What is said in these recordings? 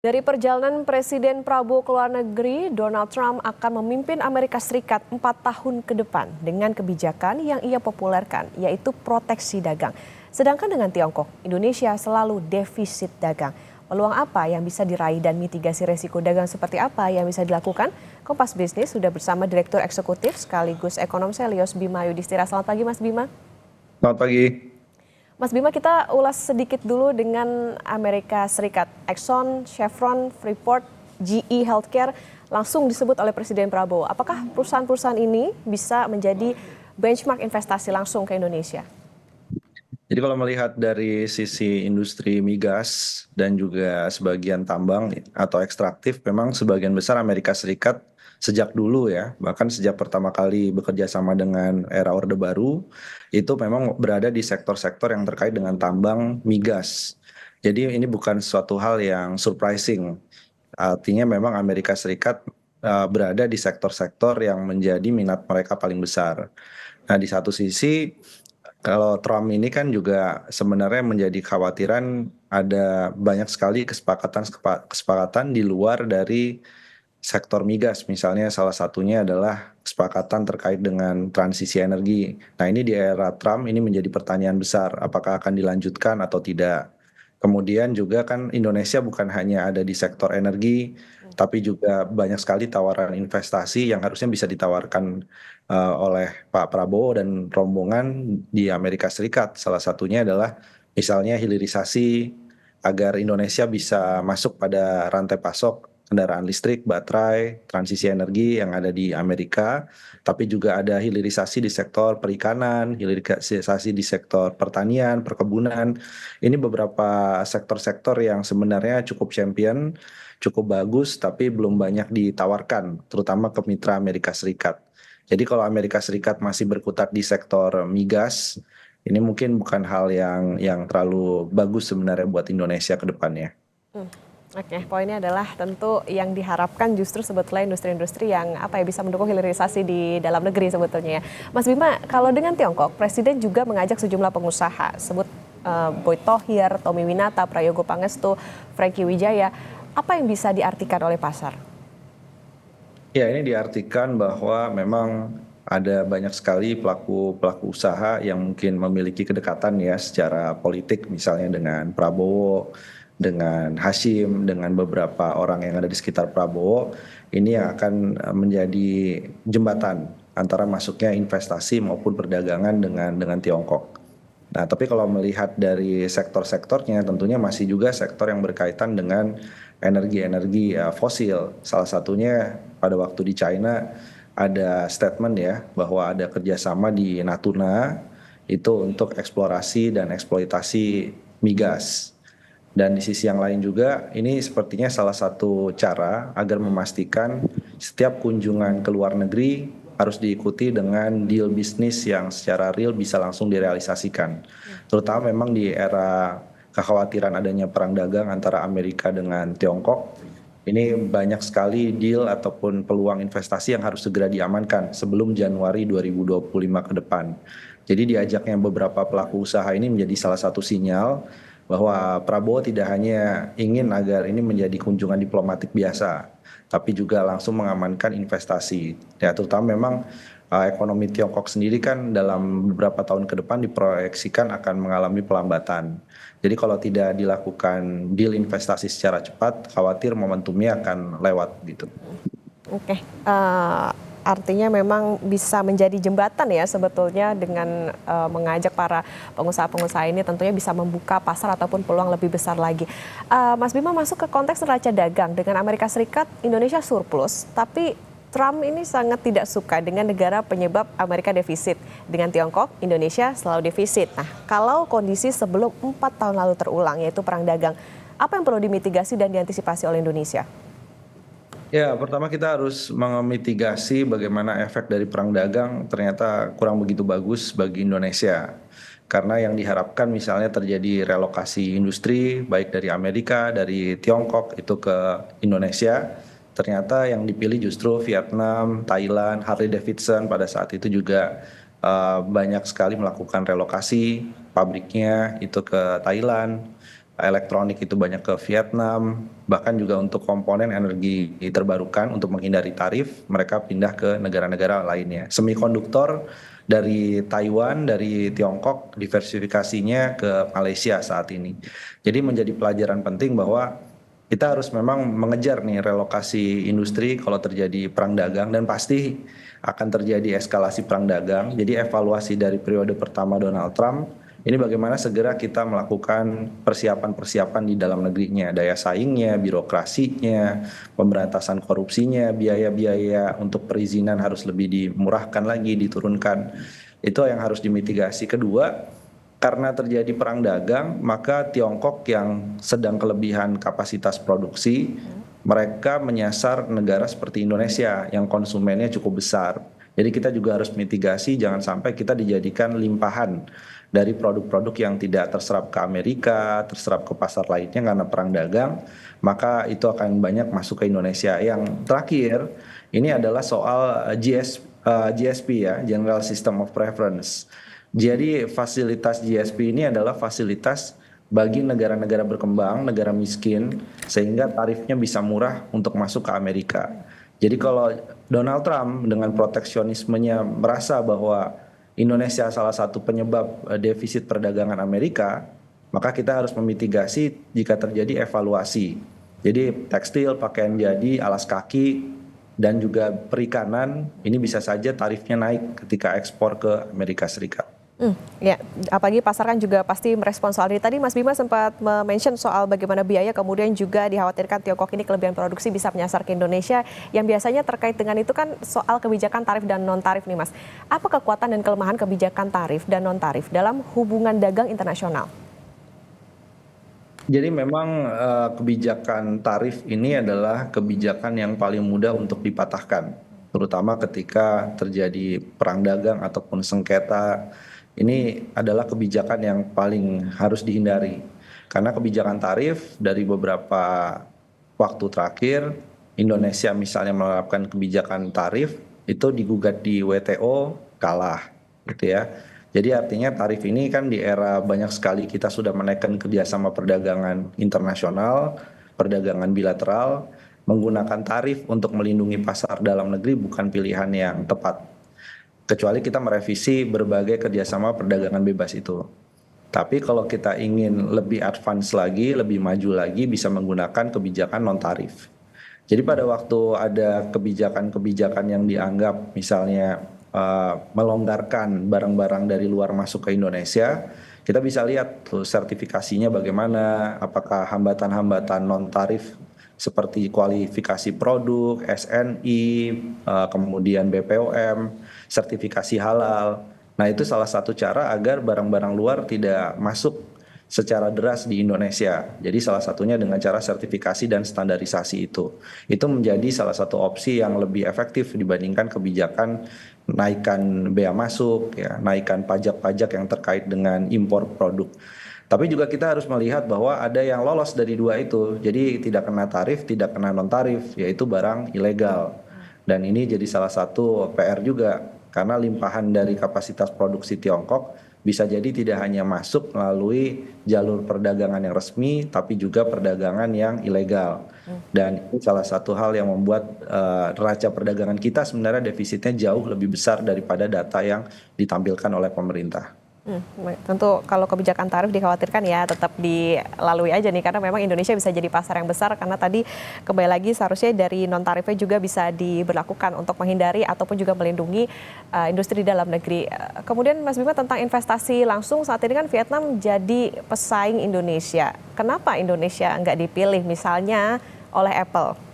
Dari perjalanan Presiden Prabowo ke luar negeri, Donald Trump akan memimpin Amerika Serikat 4 tahun ke depan dengan kebijakan yang ia populerkan, yaitu proteksi dagang. Sedangkan dengan Tiongkok, Indonesia selalu defisit dagang. Peluang apa yang bisa diraih dan mitigasi resiko dagang seperti apa yang bisa dilakukan? Kompas Bisnis sudah bersama Direktur Eksekutif sekaligus Ekonom Selyos Bima Yudhistira. Selamat pagi Mas Bima. Selamat pagi. Mas Bima, kita ulas sedikit dulu dengan Amerika Serikat. Exxon, Chevron, Freeport, GE Healthcare langsung disebut oleh Presiden Prabowo. Apakah perusahaan-perusahaan ini bisa menjadi benchmark investasi langsung ke Indonesia? Jadi kalau melihat dari sisi industri migas dan juga sebagian tambang atau ekstraktif, memang sebagian besar Amerika Serikat sejak dulu ya, bahkan sejak pertama kali bekerja sama dengan era Orde Baru, itu memang berada di sektor-sektor yang terkait dengan tambang migas. Jadi ini bukan suatu hal yang surprising. Artinya memang Amerika Serikat berada di sektor-sektor yang menjadi minat mereka paling besar. Nah, di satu sisi kalau Trump ini kan juga sebenarnya menjadi kekhawatiran ada banyak sekali kesepakatan di luar dari sektor migas. Misalnya salah satunya adalah kesepakatan terkait dengan transisi energi. Nah, ini di era Trump ini menjadi pertanyaan besar, apakah akan dilanjutkan atau tidak. Kemudian juga kan Indonesia bukan hanya ada di sektor energi, tapi juga banyak sekali tawaran investasi yang harusnya bisa ditawarkan oleh Pak Prabowo dan rombongan di Amerika Serikat. Salah satunya adalah misalnya hilirisasi agar Indonesia bisa masuk pada rantai pasok kendaraan listrik, baterai, transisi energi yang ada di Amerika, tapi juga ada hilirisasi di sektor perikanan, hilirisasi di sektor pertanian, perkebunan. Ini beberapa sektor-sektor yang sebenarnya cukup champion, cukup bagus, tapi belum banyak ditawarkan, terutama ke mitra Amerika Serikat. Jadi kalau Amerika Serikat masih berkutat di sektor migas, ini mungkin bukan hal yang terlalu bagus sebenarnya buat Indonesia ke depannya. Oke, poinnya adalah tentu yang diharapkan justru sebetulnya industri-industri yang bisa mendukung hilirisasi di dalam negeri sebetulnya ya. Mas Bima, kalau dengan Tiongkok, Presiden juga mengajak sejumlah pengusaha, sebut Boy Thohir, Tommy Winata, Prayogo Pangestu, Franky Wijaya. Apa yang bisa diartikan oleh pasar? Ya, ini diartikan bahwa memang ada banyak sekali pelaku usaha yang mungkin memiliki kedekatan ya secara politik, misalnya dengan Prabowo, dengan Hashim, dengan beberapa orang yang ada di sekitar Prabowo. Ini yang akan menjadi jembatan antara masuknya investasi maupun perdagangan dengan Tiongkok. Nah, tapi kalau melihat dari sektor-sektornya, tentunya masih juga sektor yang berkaitan dengan energi-energi fosil. Salah satunya pada waktu di China ada statement ya bahwa ada kerjasama di Natuna itu untuk eksplorasi dan eksploitasi migas. Dan di sisi yang lain juga ini sepertinya salah satu cara agar memastikan setiap kunjungan ke luar negeri harus diikuti dengan deal bisnis yang secara real bisa langsung direalisasikan. Terutama memang di era kekhawatiran adanya perang dagang antara Amerika dengan Tiongkok, ini banyak sekali deal ataupun peluang investasi yang harus segera diamankan sebelum Januari 2025 ke depan. Jadi diajaknya beberapa pelaku usaha ini menjadi salah satu sinyal bahwa Prabowo tidak hanya ingin agar ini menjadi kunjungan diplomatik biasa, tapi juga langsung mengamankan investasi. Ya, terutama memang ekonomi Tiongkok sendiri kan dalam beberapa tahun ke depan diproyeksikan akan mengalami pelambatan. Jadi kalau tidak dilakukan deal investasi secara cepat, khawatir momentumnya akan lewat gitu. Oke, artinya memang bisa menjadi jembatan ya sebetulnya dengan mengajak para pengusaha-pengusaha ini tentunya bisa membuka pasar ataupun peluang lebih besar lagi. Mas Bima, masuk ke konteks neraca dagang dengan Amerika Serikat, Indonesia surplus, tapi Trump ini sangat tidak suka dengan negara penyebab Amerika defisit. Dengan Tiongkok, Indonesia selalu defisit. Nah, kalau kondisi sebelum 4 tahun lalu terulang, yaitu perang dagang, apa yang perlu dimitigasi dan diantisipasi oleh Indonesia? Ya, pertama kita harus memitigasi bagaimana efek dari perang dagang ternyata kurang begitu bagus bagi Indonesia. Karena yang diharapkan misalnya terjadi relokasi industri baik dari Amerika, dari Tiongkok itu ke Indonesia. Ternyata yang dipilih justru Vietnam, Thailand, Harley Davidson pada saat itu juga banyak sekali melakukan relokasi pabriknya itu ke Thailand. elektronik itu banyak ke Vietnam, bahkan juga untuk komponen energi terbarukan untuk menghindari tarif, mereka pindah ke negara-negara lainnya. Semikonduktor dari Taiwan, dari Tiongkok, diversifikasinya ke Malaysia saat ini. Jadi menjadi pelajaran penting bahwa kita harus memang mengejar nih relokasi industri kalau terjadi perang dagang dan pasti akan terjadi eskalasi perang dagang. Jadi evaluasi dari periode pertama Donald Trump ini bagaimana segera kita melakukan persiapan-persiapan di dalam negerinya, daya saingnya, birokrasinya, pemberantasan korupsinya, biaya-biaya untuk perizinan harus lebih dimurahkan lagi, diturunkan. Itu yang harus dimitigasi. Kedua, karena terjadi perang dagang, maka Tiongkok yang sedang kelebihan kapasitas produksi, mereka menyasar negara seperti Indonesia yang konsumennya cukup besar. Jadi kita juga harus mitigasi, jangan sampai kita dijadikan limpahan dari produk-produk yang tidak terserap ke Amerika, terserap ke pasar lainnya karena perang dagang, maka itu akan banyak masuk ke Indonesia. Yang terakhir, ini adalah soal GSP ya, General System of Preference. Jadi fasilitas GSP ini adalah fasilitas bagi negara-negara berkembang, negara miskin, sehingga tarifnya bisa murah untuk masuk ke Amerika. Jadi kalau Donald Trump dengan proteksionismenya merasa bahwa Indonesia salah satu penyebab defisit perdagangan Amerika, maka kita harus memitigasi jika terjadi evaluasi. Jadi tekstil, pakaian jadi, alas kaki, dan juga perikanan ini bisa saja tarifnya naik ketika ekspor ke Amerika Serikat. Ya, apalagi pasar kan juga pasti merespons soal ini. Tadi Mas Bima sempat mention soal bagaimana biaya, kemudian juga dikhawatirkan Tiongkok ini kelebihan produksi bisa menyasar ke Indonesia. Yang biasanya terkait dengan itu kan soal kebijakan tarif dan non-tarif nih Mas. Apa kekuatan dan kelemahan kebijakan tarif dan non-tarif dalam hubungan dagang internasional? Jadi memang kebijakan tarif ini adalah kebijakan yang paling mudah untuk dipatahkan, terutama ketika terjadi perang dagang ataupun sengketa. Ini adalah kebijakan yang paling harus dihindari. Karena kebijakan tarif dari beberapa waktu terakhir, Indonesia misalnya menerapkan kebijakan tarif, itu digugat di WTO, kalah gitu ya. Jadi artinya tarif ini kan di era banyak sekali kita sudah menaikkan kerjasama perdagangan internasional, perdagangan bilateral, menggunakan tarif untuk melindungi pasar dalam negeri bukan pilihan yang tepat. Kecuali kita merevisi berbagai kerjasama perdagangan bebas itu. Tapi kalau kita ingin lebih advance lagi, lebih maju lagi, bisa menggunakan kebijakan non-tarif. Jadi pada waktu ada kebijakan-kebijakan yang dianggap misalnya melonggarkan barang-barang dari luar masuk ke Indonesia, kita bisa lihat tuh sertifikasinya bagaimana, apakah hambatan-hambatan non-tarif seperti kualifikasi produk, SNI, kemudian BPOM, sertifikasi halal. Nah, itu salah satu cara agar barang-barang luar tidak masuk secara deras di Indonesia. Jadi salah satunya dengan cara sertifikasi dan standarisasi itu. Itu menjadi salah satu opsi yang lebih efektif dibandingkan kebijakan naikkan bea masuk, ya, naikkan pajak-pajak yang terkait dengan impor produk. Tapi juga kita harus melihat bahwa ada yang lolos dari dua itu. Jadi tidak kena tarif, tidak kena non-tarif, yaitu barang ilegal. Dan ini jadi salah satu PR juga. Karena limpahan dari kapasitas produksi Tiongkok bisa jadi tidak hanya masuk melalui jalur perdagangan yang resmi, tapi juga perdagangan yang ilegal. Dan itu salah satu hal yang membuat neraca perdagangan kita sebenarnya defisitnya jauh lebih besar daripada data yang ditampilkan oleh pemerintah. Tentu kalau kebijakan tarif dikhawatirkan ya tetap dilalui aja nih, karena memang Indonesia bisa jadi pasar yang besar, karena tadi kembali lagi seharusnya dari non tarifnya juga bisa diberlakukan untuk menghindari ataupun juga melindungi industri dalam negeri. Kemudian Mas Bima, tentang investasi langsung, saat ini kan Vietnam jadi pesaing Indonesia. Kenapa Indonesia nggak dipilih misalnya oleh Apple?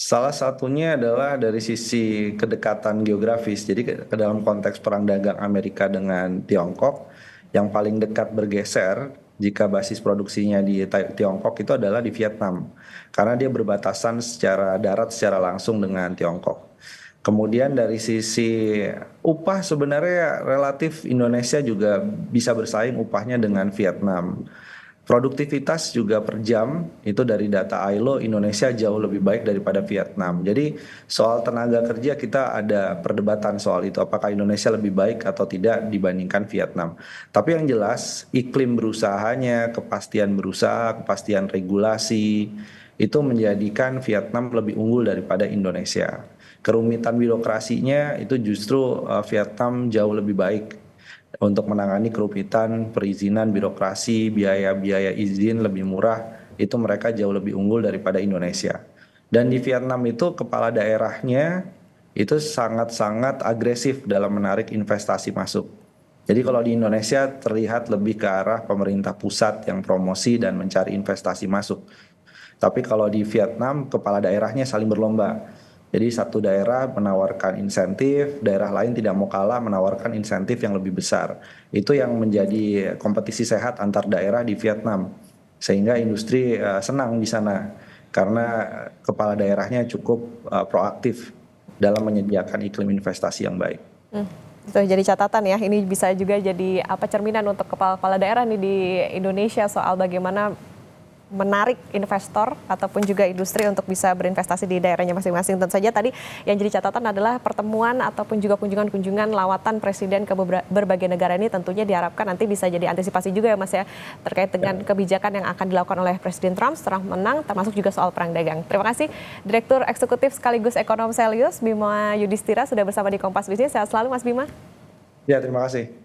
Salah satunya adalah dari sisi kedekatan geografis. Jadi ke dalam konteks perang dagang Amerika dengan Tiongkok, yang paling dekat bergeser jika basis produksinya di Tiongkok itu adalah di Vietnam. Karena dia berbatasan secara darat secara langsung dengan Tiongkok. Kemudian dari sisi upah sebenarnya relatif Indonesia juga bisa bersaing upahnya dengan Vietnam. Produktivitas juga per jam itu dari data ILO Indonesia jauh lebih baik daripada Vietnam. Jadi soal tenaga kerja kita ada perdebatan soal itu apakah Indonesia lebih baik atau tidak dibandingkan Vietnam. Tapi yang jelas iklim berusahanya, kepastian berusaha, kepastian regulasi itu menjadikan Vietnam lebih unggul daripada Indonesia. Kerumitan birokrasinya itu justru Vietnam jauh lebih baik untuk menangani kerumitan perizinan birokrasi, biaya-biaya izin lebih murah, itu mereka jauh lebih unggul daripada Indonesia. Dan di Vietnam itu kepala daerahnya itu sangat-sangat agresif dalam menarik investasi masuk. Jadi kalau di Indonesia terlihat lebih ke arah pemerintah pusat yang promosi dan mencari investasi masuk. Tapi kalau di Vietnam, kepala daerahnya saling berlomba. Jadi satu daerah menawarkan insentif, daerah lain tidak mau kalah menawarkan insentif yang lebih besar. Itu yang menjadi kompetisi sehat antar daerah di Vietnam. Sehingga industri senang di sana karena kepala daerahnya cukup proaktif dalam menyediakan iklim investasi yang baik. Itu jadi catatan ya, ini bisa juga jadi cerminan untuk kepala-kepala daerah nih di Indonesia soal bagaimana menarik investor ataupun juga industri untuk bisa berinvestasi di daerahnya masing-masing. Tentu saja tadi yang jadi catatan adalah pertemuan ataupun juga kunjungan-kunjungan lawatan presiden ke berbagai negara ini tentunya diharapkan nanti bisa jadi antisipasi juga ya Mas ya terkait dengan kebijakan yang akan dilakukan oleh Presiden Trump setelah menang, termasuk juga soal perang dagang. Terima kasih Direktur Eksekutif sekaligus Ekonom Selyus Bima Yudhistira sudah bersama di Kompas Bisnis. Sehat selalu Mas Bima. Ya, terima kasih.